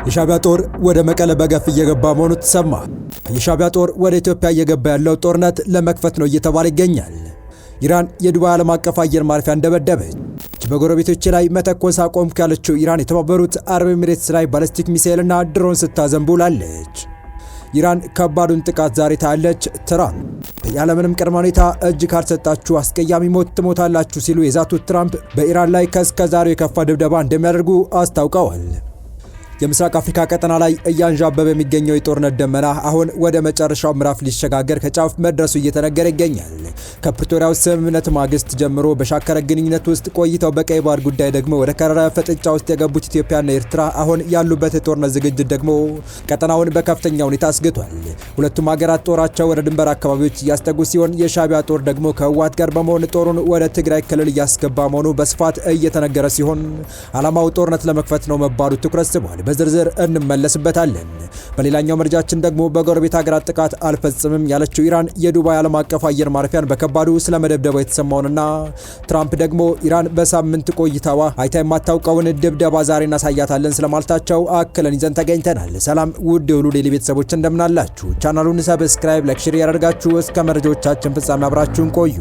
የሻዕቢያ ጦር ወደ መቀለ በገፍ እየገባ መሆኑ ተሰማ። የሻዕቢያ ጦር ወደ ኢትዮጵያ እየገባ ያለው ጦርነት ለመክፈት ነው እየተባለ ይገኛል። ኢራን የዱባይ ዓለም አቀፍ አየር ማረፊያ እንደበደበች፣ በጎረቤቶች ላይ መተኮስ አቆምኩ ያለችው ኢራን የተባበሩት አረብ ኤሚሬትስ ላይ ባሊስቲክ ሚሳኤልና ድሮን ስታዘንብ ውላለች። ኢራን ከባዱን ጥቃት ዛሬ ታያለች። ትራምፕ ያለምንም ቅድመ ሁኔታ እጅ ካልሰጣችሁ አስቀያሚ ሞት ትሞታላችሁ ሲሉ የዛቱት ትራምፕ በኢራን ላይ ከእስከዛሬው የከፋ ድብደባ እንደሚያደርጉ አስታውቀዋል። የምስራቅ አፍሪካ ቀጠና ላይ እያንዣበበ የሚገኘው የጦርነት ደመና አሁን ወደ መጨረሻው ምዕራፍ ሊሸጋገር ከጫፍ መድረሱ እየተነገረ ይገኛል። ከፕሪቶሪያው ስምምነት ማግስት ጀምሮ በሻከረ ግንኙነት ውስጥ ቆይተው በቀይ ባህር ጉዳይ ደግሞ ወደ ከረረ ፍጥጫ ውስጥ የገቡት ኢትዮጵያና ኤርትራ አሁን ያሉበት የጦርነት ዝግጅት ደግሞ ቀጠናውን በከፍተኛ ሁኔታ አስግቷል። ሁለቱም ሀገራት ጦራቸው ወደ ድንበር አካባቢዎች እያስጠጉ ሲሆን የሻዕቢያ ጦር ደግሞ ከህወሓት ጋር በመሆን ጦሩን ወደ ትግራይ ክልል እያስገባ መሆኑ በስፋት እየተነገረ ሲሆን ዓላማው ጦርነት ለመክፈት ነው መባሉ ትኩረት ስቧል። በዝርዝር እንመለስበታለን። በሌላኛው መረጃችን ደግሞ በጎረቤት ሀገራት ጥቃት አልፈጽምም ያለችው ኢራን የዱባይ ዓለም አቀፍ አየር ማረፊያን በከባዱ ስለመደብደባ የተሰማውንና ትራምፕ ደግሞ ኢራን በሳምንት ቆይታዋ አይታ የማታውቀውን ድብደባ ዛሬ እናሳያታለን ስለማለታቸው አክለን ይዘን ተገኝተናል። ሰላም ውድ የሁሉ ዴይሊ ቤተሰቦች እንደምናላችሁ፣ ቻናሉን ሰብስክራይብ፣ ላይክ፣ ሼር ያደርጋችሁ እስከ መረጃዎቻችን ፍጻሜ አብራችሁን ቆዩ።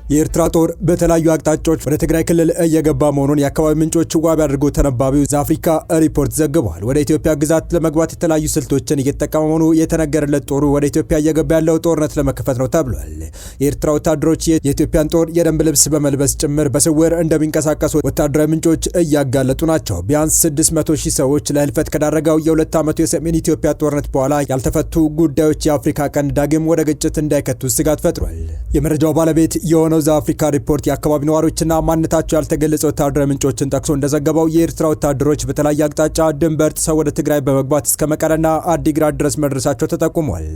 የኤርትራ ጦር በተለያዩ አቅጣጫዎች ወደ ትግራይ ክልል እየገባ መሆኑን የአካባቢ ምንጮች ዋቢ አድርጎ ተነባቢው ዘአፍሪካ ሪፖርት ዘግቧል። ወደ ኢትዮጵያ ግዛት ለመግባት የተለያዩ ስልቶችን እየተጠቀመ መሆኑ የተነገረለት ጦሩ ወደ ኢትዮጵያ እየገባ ያለው ጦርነት ለመክፈት ነው ተብሏል። የኤርትራ ወታደሮች የኢትዮጵያን ጦር የደንብ ልብስ በመልበስ ጭምር በስውር እንደሚንቀሳቀሱ ወታደራዊ ምንጮች እያጋለጡ ናቸው። ቢያንስ 600,000 ሰዎች ለህልፈት ከዳረገው የ2 ዓመቱ የሰሜን ኢትዮጵያ ጦርነት በኋላ ያልተፈቱ ጉዳዮች የአፍሪካ ቀንድ ዳግም ወደ ግጭት እንዳይከቱ ስጋት ፈጥሯል። የመረጃው ባለቤት የሆነው ዘአፍሪካ ሪፖርት የአካባቢ ነዋሪዎችና ማንነታቸው ያልተገለጸ ወታደራዊ ምንጮችን ጠቅሶ እንደዘገበው የኤርትራ ወታደሮች በተለያየ አቅጣጫ ድንበር ጥሰው ወደ ትግራይ በመግባት እስከ መቀለና አዲግራት ድረስ መድረሳቸው ተጠቁሟል።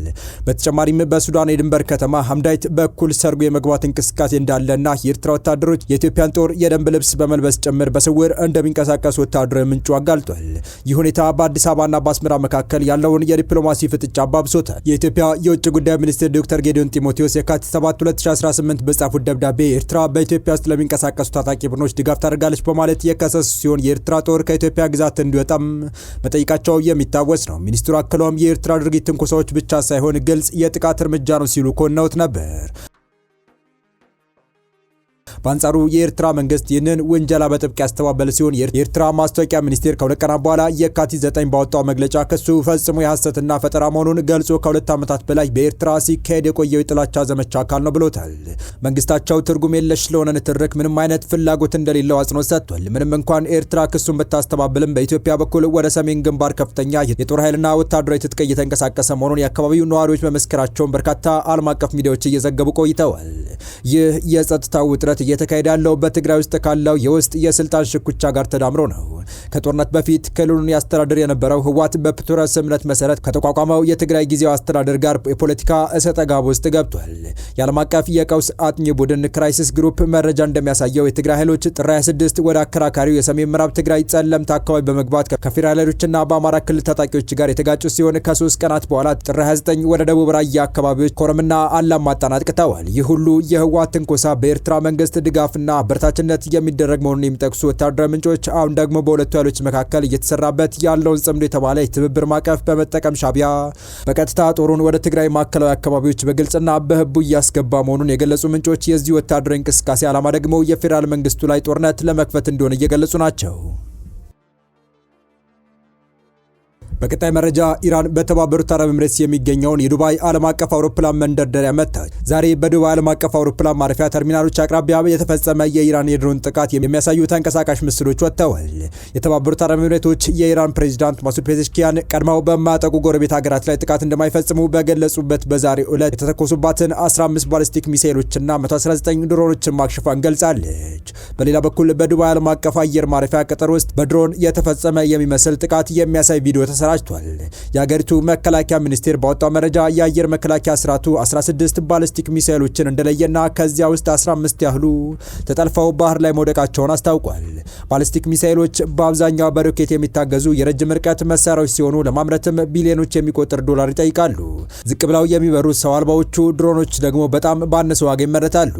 በተጨማሪም በሱዳን የድንበር ከተማ ሐምዳይት በኩል ሰርጎ የመግባት እንቅስቃሴ እንዳለና የኤርትራ ወታደሮች የኢትዮጵያን ጦር የደንብ ልብስ በመልበስ ጭምር በስውር እንደሚንቀሳቀሱ ወታደራዊ ምንጩ አጋልጧል። ይህ ሁኔታ በአዲስ አበባና በአስመራ መካከል ያለውን የዲፕሎማሲ ፍጥጫ አባብሶታል። የኢትዮጵያ የውጭ ጉዳይ ሚኒስትር ዶክተር ጌዲዮን ጢሞቴዎስ የካቲት 7 2018 በጻፉት ደብዳቤ ኤርትራ በኢትዮጵያ ውስጥ ለሚንቀሳቀሱ ታጣቂ ቡድኖች ድጋፍ ታደርጋለች በማለት የከሰሱ ሲሆን የኤርትራ ጦር ከኢትዮጵያ ግዛት እንዲወጣም መጠየቃቸው የሚታወስ ነው። ሚኒስትሩ አክለውም የኤርትራ ድርጊት ትንኮሳዎች ብቻ ሳይሆን ግልጽ የጥቃት እርምጃ ነው ሲሉ ኮንነውት ነበር። በአንጻሩ የኤርትራ መንግስት ይህንን ውንጀላ በጥብቅ ያስተባበለ ሲሆን የኤርትራ ማስታወቂያ ሚኒስቴር ከሁለት ቀናት በኋላ የካቲት 9 ባወጣው መግለጫ ክሱ ፈጽሞ የሐሰትና ፈጠራ መሆኑን ገልጾ ከ2 ዓመታት በላይ በኤርትራ ሲካሄድ የቆየው የጥላቻ ዘመቻ አካል ነው ብሎታል። መንግስታቸው ትርጉም የለሽ ስለሆነ ንትርክ ምንም አይነት ፍላጎት እንደሌለው አጽንኦት ሰጥቷል። ምንም እንኳን ኤርትራ ክሱን ብታስተባብልም በኢትዮጵያ በኩል ወደ ሰሜን ግንባር ከፍተኛ የጦር ኃይልና ወታደራዊ ትጥቅ እየተንቀሳቀሰ መሆኑን የአካባቢው ነዋሪዎች መመስከራቸውን በርካታ ዓለም አቀፍ ሚዲያዎች እየዘገቡ ቆይተዋል። ይህ የጸጥታ ውጥረት እየተካሄደ ያለው በትግራይ ውስጥ ካለው የውስጥ የስልጣን ሽኩቻ ጋር ተዳምሮ ነው። ከጦርነት በፊት ክልሉን ያስተዳድር የነበረው ህወሓት በፕሪቶሪያ ስምምነት መሰረት ከተቋቋመው የትግራይ ጊዜያዊ አስተዳደር ጋር የፖለቲካ እሰጥ አገባ ውስጥ ገብቷል። የዓለም አቀፍ የቀውስ አጥኚ ቡድን ክራይሲስ ግሩፕ መረጃ እንደሚያሳየው የትግራይ ኃይሎች ጥር 26 ወደ አከራካሪው የሰሜን ምዕራብ ትግራይ ጸለምት አካባቢ በመግባት ከፌዴራል ኃይሎችና በአማራ ክልል ታጣቂዎች ጋር የተጋጩ ሲሆን ከ3 ቀናት በኋላ ጥር 29 ወደ ደቡብ ራያ አካባቢዎች ኮረምና አላማጣን አጥቅተዋል። ይህ ሁሉ የህወሓት ትንኮሳ በኤርትራ መንግስት ድጋፍና አበረታችነት የሚደረግ መሆኑን የሚጠቅሱ ወታደራዊ ምንጮች አሁን ደግሞ በሁለቱ ኃይሎች መካከል እየተሰራበት ያለውን ጽምዶ የተባለ የትብብር ማዕቀፍ በመጠቀም ሻዕቢያ በቀጥታ ጦሩን ወደ ትግራይ ማዕከላዊ አካባቢዎች በግልጽና በህቡ እያስገባ መሆኑን የገለጹ ምንጮች የዚህ ወታደራዊ እንቅስቃሴ ዓላማ ደግሞ የፌዴራል መንግስቱ ላይ ጦርነት ለመክፈት እንደሆነ እየገለጹ ናቸው። በቀጣይ መረጃ ኢራን በተባበሩት አረብ ኤሚሬትስ የሚገኘውን የዱባይ ዓለም አቀፍ አውሮፕላን መንደርደሪያ መታች። ዛሬ በዱባይ ዓለም አቀፍ አውሮፕላን ማረፊያ ተርሚናሎች አቅራቢያ የተፈጸመ የኢራን የድሮን ጥቃት የሚያሳዩ ተንቀሳቃሽ ምስሎች ወጥተዋል። የተባበሩት አረብ ኤሚሬቶች የኢራን ፕሬዝዳንት ማሱድ ፔዜሽኪያን ቀድመው በማያጠቁ ጎረቤት ሀገራት ላይ ጥቃት እንደማይፈጽሙ በገለጹበት በዛሬው ዕለት የተተኮሱባትን 15 ባሊስቲክ ሚሳኤሎችና 119 ድሮኖችን ማክሸፏን ገልጻለች። በሌላ በኩል በዱባይ ዓለም አቀፍ አየር ማረፊያ ቅጥር ውስጥ በድሮን የተፈጸመ የሚመስል ጥቃት የሚያሳይ ቪዲዮ ተሰራጭቷል። የሀገሪቱ መከላከያ ሚኒስቴር ባወጣው መረጃ የአየር መከላከያ ስርዓቱ 16 ባሊስቲክ ሚሳኤሎችን እንደለየና ከዚያ ውስጥ 15 ያህሉ ተጠልፈው ባህር ላይ መውደቃቸውን አስታውቋል። ባሊስቲክ ሚሳኤሎች በአብዛኛው በሮኬት የሚታገዙ የረጅም ርቀት መሳሪያዎች ሲሆኑ ለማምረትም ቢሊዮኖች የሚቆጠር ዶላር ይጠይቃሉ። ዝቅ ብለው የሚበሩት ሰው አልባዎቹ ድሮኖች ደግሞ በጣም ባነሰ ዋጋ ይመረታሉ።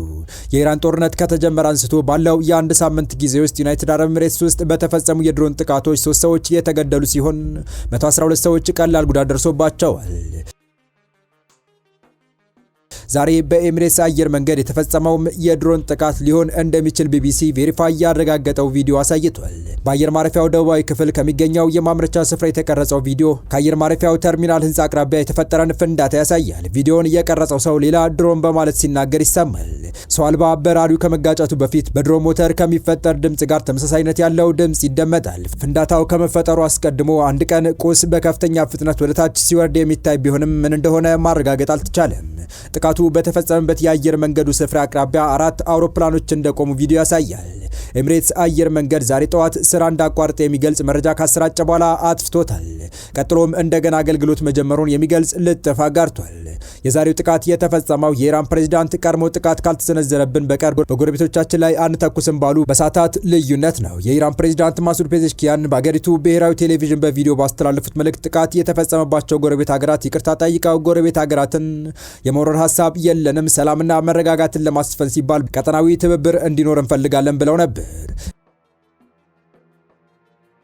የኢራን ጦርነት ከተጀመረ አንስቶ ባለው የአንድ ሳምንት ጊዜ ውስጥ ዩናይትድ አረብ ኤሚሬትስ ውስጥ በተፈጸሙ የድሮን ጥቃቶች 3 ሰዎች የተገደሉ ሲሆን 112 ሰዎች ቀላል ጉዳት ደርሶባቸዋል። ዛሬ በኤሚሬትስ አየር መንገድ የተፈጸመው የድሮን ጥቃት ሊሆን እንደሚችል ቢቢሲ ቬሪፋይ ያረጋገጠው ቪዲዮ አሳይቷል። በአየር ማረፊያው ደቡባዊ ክፍል ከሚገኘው የማምረቻ ስፍራ የተቀረጸው ቪዲዮ ከአየር ማረፊያው ተርሚናል ህንፃ አቅራቢያ የተፈጠረን ፍንዳታ ያሳያል። ቪዲዮውን የቀረጸው ሰው ሌላ ድሮን በማለት ሲናገር ይሰማል። ሰው አልባ በራሪው ከመጋጨቱ በፊት በድሮን ሞተር ከሚፈጠር ድምፅ ጋር ተመሳሳይነት ያለው ድምፅ ይደመጣል። ፍንዳታው ከመፈጠሩ አስቀድሞ አንድ ቀን ቁስ በከፍተኛ ፍጥነት ወደ ታች ሲወርድ የሚታይ ቢሆንም ምን እንደሆነ ማረጋገጥ አልተቻለም። ጥቃቱ በተፈጸመበት የአየር መንገዱ ስፍራ አቅራቢያ 4 አውሮፕላኖች እንደቆሙ ቪዲዮ ያሳያል። ኤሚሬትስ አየር መንገድ ዛሬ ጠዋት ስራ እንዳቋረጠ የሚገልጽ መረጃ ካሰራጨ በኋላ አጥፍቶታል። ቀጥሎም እንደገና አገልግሎት መጀመሩን የሚገልጽ ልጥፍ አጋርቷል። የዛሬው ጥቃት የተፈጸመው የኢራን ፕሬዝዳንት ቀድሞ ጥቃት ካልተሰነዘረብን በቀር በጎረቤቶቻችን ላይ አንተኩስም ባሉ በሰዓታት ልዩነት ነው። የኢራን ፕሬዝዳንት ማሱድ ፔዜሽኪያን በአገሪቱ ብሔራዊ ቴሌቪዥን በቪዲዮ ባስተላለፉት መልእክት ጥቃት የተፈጸመባቸው ጎረቤት ሀገራት ይቅርታ ጠይቀው ጎረቤት ሀገራትን የመውረር ሀሳብ የለንም፣ ሰላምና መረጋጋትን ለማስፈን ሲባል ቀጠናዊ ትብብር እንዲኖር እንፈልጋለን ብለው ነበር።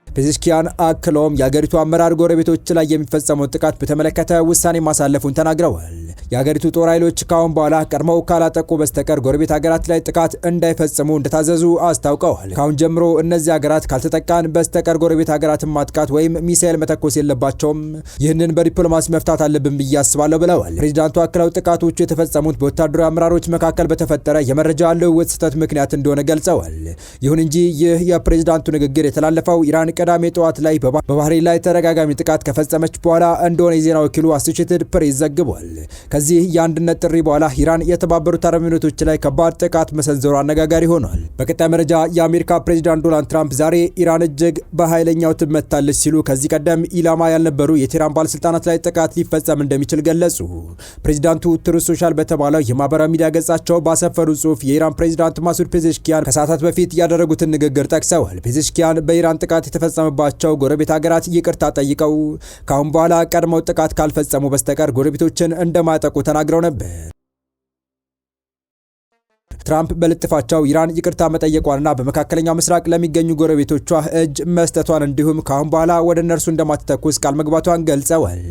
ፔዜሽኪያን አክለውም የአገሪቱ አመራር ጎረቤቶች ላይ የሚፈጸመውን ጥቃት በተመለከተ ውሳኔ ማሳለፉን ተናግረዋል። የአገሪቱ ጦር ኃይሎች ካሁን በኋላ ቀድመው ካላጠቁ በስተቀር ጎረቤት ሀገራት ላይ ጥቃት እንዳይፈጽሙ እንደታዘዙ አስታውቀዋል። ካሁን ጀምሮ እነዚህ ሀገራት ካልተጠቃን በስተቀር ጎረቤት ሀገራትን ማጥቃት ወይም ሚሳኤል መተኮስ የለባቸውም፣ ይህንን በዲፕሎማሲ መፍታት አለብን ብዬ አስባለሁ ብለዋል። ፕሬዚዳንቱ አክለው ጥቃቶቹ የተፈጸሙት በወታደራዊ አመራሮች መካከል በተፈጠረ የመረጃ ልውውጥ ስህተት ምክንያት እንደሆነ ገልጸዋል። ይሁን እንጂ ይህ የፕሬዚዳንቱ ንግግር የተላለፈው ኢራን ቅዳሜ ጠዋት ላይ በባህሬን ላይ ተደጋጋሚ ጥቃት ከፈጸመች በኋላ እንደሆነ የዜና ወኪሉ አሶሺየትድ ፕሬስ ዘግቧል። ከዚህ የአንድነት ጥሪ በኋላ ኢራን የተባበሩት አረብ ኤሚሬቶች ላይ ከባድ ጥቃት መሰንዘሩ አነጋጋሪ ሆኗል። በቀጣይ መረጃ የአሜሪካ ፕሬዝዳንት ዶናልድ ትራምፕ ዛሬ ኢራን እጅግ በኃይለኛው ትመታለች ሲሉ ከዚህ ቀደም ኢላማ ያልነበሩ የቴህራን ባለስልጣናት ላይ ጥቃት ሊፈጸም እንደሚችል ገለጹ። ፕሬዝዳንቱ ትሩዝ ሶሻል በተባለው የማህበራዊ ሚዲያ ገጻቸው ባሰፈሩ ጽሑፍ የኢራን ፕሬዝዳንት ማሱድ ፔዜሽኪያን ከሰዓታት በፊት ያደረጉትን ንግግር ጠቅሰዋል። ፔዜሽኪያን በኢራን ጥቃት የተፈጸመባቸው ጎረቤት ሀገራት ይቅርታ ጠይቀው ካሁን በኋላ ቀድመው ጥቃት ካልፈጸሙ በስተቀር ጎረቤቶችን እንደማያጠቁ ተናግረው ነበር። ትራምፕ በልጥፋቸው ኢራን ይቅርታ መጠየቋንና በመካከለኛው ምስራቅ ለሚገኙ ጎረቤቶቿ እጅ መስጠቷን እንዲሁም ካሁን በኋላ ወደ እነርሱ እንደማትተኩስ ቃል መግባቷን ገልጸዋል።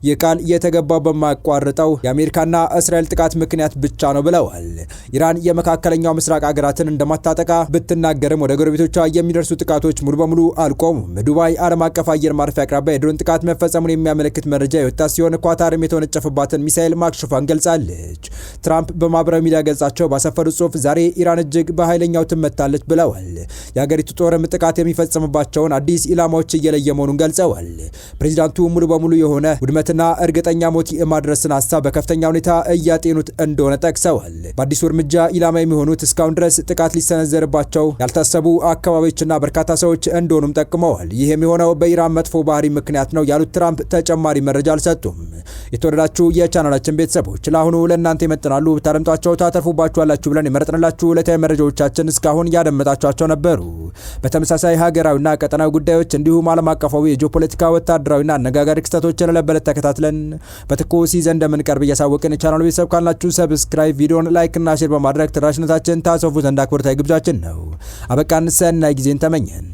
ይህ ቃል የተገባው በማያቋርጠው የአሜሪካና እስራኤል ጥቃት ምክንያት ብቻ ነው ብለዋል። ኢራን የመካከለኛው ምስራቅ ሀገራትን እንደማታጠቃ ብትናገርም ወደ ጎረቤቶቿ የሚደርሱ ጥቃቶች ሙሉ በሙሉ አልቆሙም። ዱባይ ዓለም አቀፍ አየር ማረፊያ አቅራቢያ የድሮን ጥቃት መፈጸሙን የሚያመለክት መረጃ የወጣ ሲሆን ኳታርም የተወነጨፈባትን ሚሳኤል ማክሸፏን ገልጻለች። ትራምፕ በማህበራዊ ሚዲያ ገጻቸው ባሰፈሩ ዛሬ ኢራን እጅግ በኃይለኛው ትመታለች ብለዋል። የሀገሪቱ ጦርም ጥቃት የሚፈጸምባቸውን አዲስ ኢላማዎች እየለየ መሆኑን ገልጸዋል። ፕሬዚዳንቱ ሙሉ በሙሉ የሆነ ውድመትና እርግጠኛ ሞት የማድረስን ሀሳብ በከፍተኛ ሁኔታ እያጤኑት እንደሆነ ጠቅሰዋል። በአዲሱ እርምጃ ኢላማ የሚሆኑት እስካሁን ድረስ ጥቃት ሊሰነዘርባቸው ያልታሰቡ አካባቢዎችና በርካታ ሰዎች እንደሆኑም ጠቅመዋል። ይህ የሚሆነው በኢራን መጥፎ ባህሪ ምክንያት ነው ያሉት ትራምፕ ተጨማሪ መረጃ አልሰጡም። የተወደዳችሁ የቻናላችን ቤተሰቦች ለአሁኑ ለእናንተ ይመጥናሉ ብታደምጧቸው ታተርፉባችኋላችሁ ብለን የመረጥንላችሁ ዕለታዊ መረጃዎቻችን እስካሁን ያደመጣችኋቸው ነበሩ። በተመሳሳይ ሀገራዊና ቀጠናዊ ጉዳዮች እንዲሁም ዓለም አቀፋዊ የጂኦፖለቲካ ወታደራዊና አነጋጋሪ ክስተቶችን ለበለት ተከታትለን በትኩስ ይዘን እንደምንቀርብ እያሳወቅን የቻናሉ ቤተሰብ ካልናችሁ ሰብስክራይብ፣ ቪዲዮን ላይክ እና ሼር በማድረግ ተደራሽነታችን ታሰፉ ዘንድ አክብሮታዊ ግብዣችን ነው። አበቃን። ሰናይ ጊዜን ተመኘን።